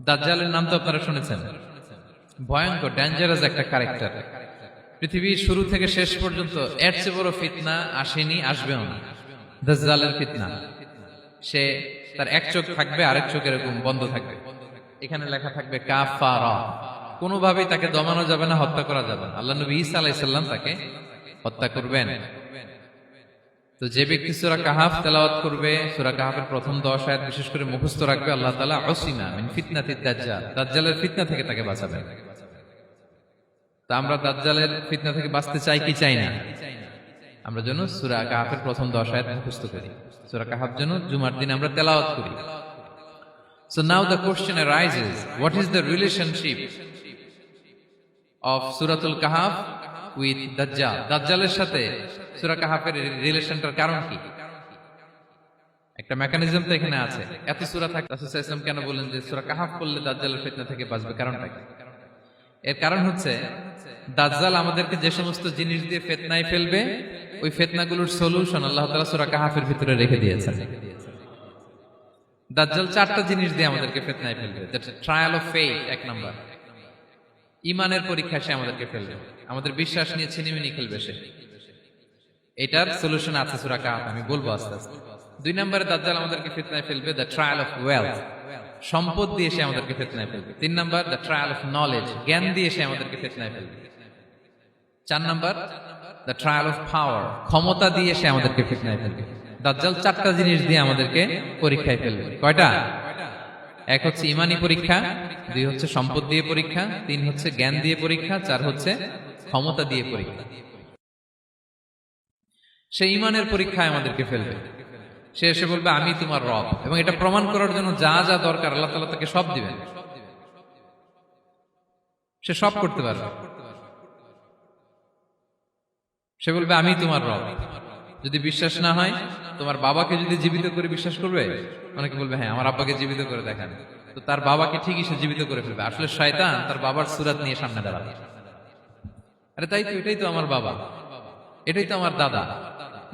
দাজ্জালের নাম তো আপনারা শুনেছেন। ভয়ঙ্কর ডেঞ্জারাস একটা ক্যারেক্টার। পৃথিবীর শুরু থেকে শেষ পর্যন্ত এর চেয়ে বড় ফিতনা আসেনি, আসবেও না। দাজ্জালের ফিতনা। সে তার এক চোখ থাকবে, আরেক চোখ এরকম বন্ধ থাকবে, এখানে লেখা থাকবে কাফারা। কোনোভাবেই তাকে দমানো যাবে না, হত্যা করা যাবে না। আল্লাহ নবী ঈসা আলাইহিস সালাম তাকে হত্যা করবেন। তো যে ব্যক্তি সূরা কাহাফ তেলাওয়াত করবে, সূরা কাহাফের প্রথম 10 আয়াত বিশেষ করে মুখস্থ রাখবে, আল্লাহ তাআলা উসিমা মিন ফিতনাতিদ দাজ্জাল, দাজ্জালের ফিতনা থেকে তাকে বাঁচাবেন। তা আমরা দাজ্জালের ফিতনা থেকে বাঁচতে চাই কি চাই না? আমরা যেন সূরা কাহাফের প্রথম 10 আয়াত মুখস্থ করি, সূরা কাহাফ যেন জুমার দিন আমরা তেলাওয়াত করি। So now the question arises, what is the relationship of Suratul Kahf with Dajjal? দাজ্জালের সাথে সূরা কাহাফের রিলেশনটার কারণ কি? একটা মেকানিজম তো এখানে আছে। এত সূরা থাকে, রাসূল সাল্লাল্লাহু আলাইহি ওয়াসাল্লাম কেন বলেন যে সূরা কাহাফ পড়লে দাজ্জালের ফিতনা থেকে বাঁচবে? কারণটা কি? এর কারণ হচ্ছে দাজ্জাল আমাদেরকে যে সমস্ত জিনিস দিয়ে ফিতনায় ফেলবে, ওই ফিতনাগুলোর সলিউশন আল্লাহ তাআলা সূরা কাহাফের ভিতরে রেখে দিয়েছেন। দাজ্জাল 4টা জিনিস দিয়ে আমাদেরকে ফিতনায় ফেলবে। দ্যাটস ট্রায়াল অফ ফেথ, এক নাম্বার। ঈমানের পরীক্ষা সে আমাদেরকে ফেলবে, আমাদের বিশ্বাস নিয়ে ছিনিমিনি খেলবে সে। এটার সলিউশন আছে সূরা কাহাফ, আমি বলবো আস্তে আস্তে। 2 নম্বরে দাজ্জাল আমাদেরকে ফিতনায় ফেলবে দ্য ট্রায়াল অফ ওয়েলথ, সম্পদ দিয়ে সে আমাদেরকে ফিতনায় ফেলবে। 3 number the trial of knowledge, জ্ঞান দিয়ে সে আমাদেরকে ফিতনায় ফেলবে। 4 number the trial of power, ক্ষমতা দিয়ে সে আমাদেরকে ফিতনায় ফেলবে। দাজ্জাল 4টা জিনিস দিয়ে আমাদেরকে পরীক্ষায় ফেলবে। কয়টা? 1 হচ্ছে ঈমানি পরীক্ষা, 2 হচ্ছে সম্পদ দিয়ে পরীক্ষা, 3 হচ্ছে জ্ঞান দিয়ে পরীক্ষা, 4 হচ্ছে ক্ষমতা দিয়ে পরীক্ষা। সে ঈমানের পরীক্ষায় আমাদেরকে ফেলবে। সে এসে বলবে আমি তোমার রব, এবং এটা প্রমাণ করার জন্য যা যা দরকার আল্লাহ তাআলা তাকে সব দিবেন। সে সব করতে পারবে। সে বলবে আমি তোমার রব। যদি বিশ্বাস না হয়, তোমার বাবাকে যদি জীবিত করে বিশ্বাস করবে? অনেকে বলবে হ্যাঁ আমার আব্বাকে জীবিত করে দেখান। তো তার বাবাকে ঠিকই সে জীবিত করে ফেলবে। আসলে শয়তান তার বাবার সূরত নিয়ে সামনে দাঁড়াবে। আরে তাই তো, এটাই তো আমার বাবা, এটাই তো আমার দাদা।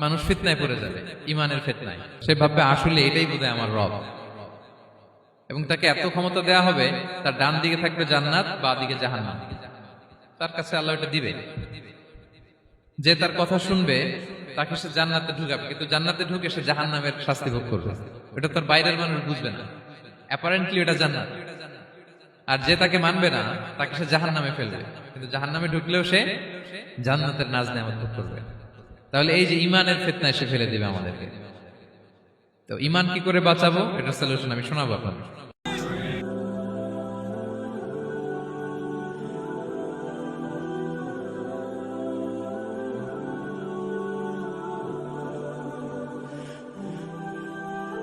মানুষ ফিতনায় পড়ে যাবে, ঈমানের ফিতনায়। সে ভাববে আসলে এটাই বোধহয় আমার রব, এবং তাকে এত ক্ষমতা দেয়া হবে, তার ডান দিকে থাকবে জান্নাত, বাঁ দিকে জাহান্নাম। তার কাছে আল্লাহ এটা দিবে। যে তার কথা শুনবে তাকে সে জান্নাতে ঢুকাবে, কিন্তু জান্নাতে ঢুকে সে জাহান্নামের শাস্তি ভোগ করবে। এটা তার বাইরের মানুষ বুঝবে না, অ্যাপারেন্টলি এটা জান্নাত। আর যে তাকে মানবে না তাকে সে জাহান্নামে ফেলবে, কিন্তু জাহান্নামে ঢুকলেও সে জান্নাতের নাজ নেয়ামত ভোগ করবে। তাহলে এই যে ঈমানের ফিতনায় সে ফেলে দিবে আমাদেরকে। তো ঈমান কি করে বাঁচাবো, এটার সলিউশন আমি শোনাবো আপনাদের।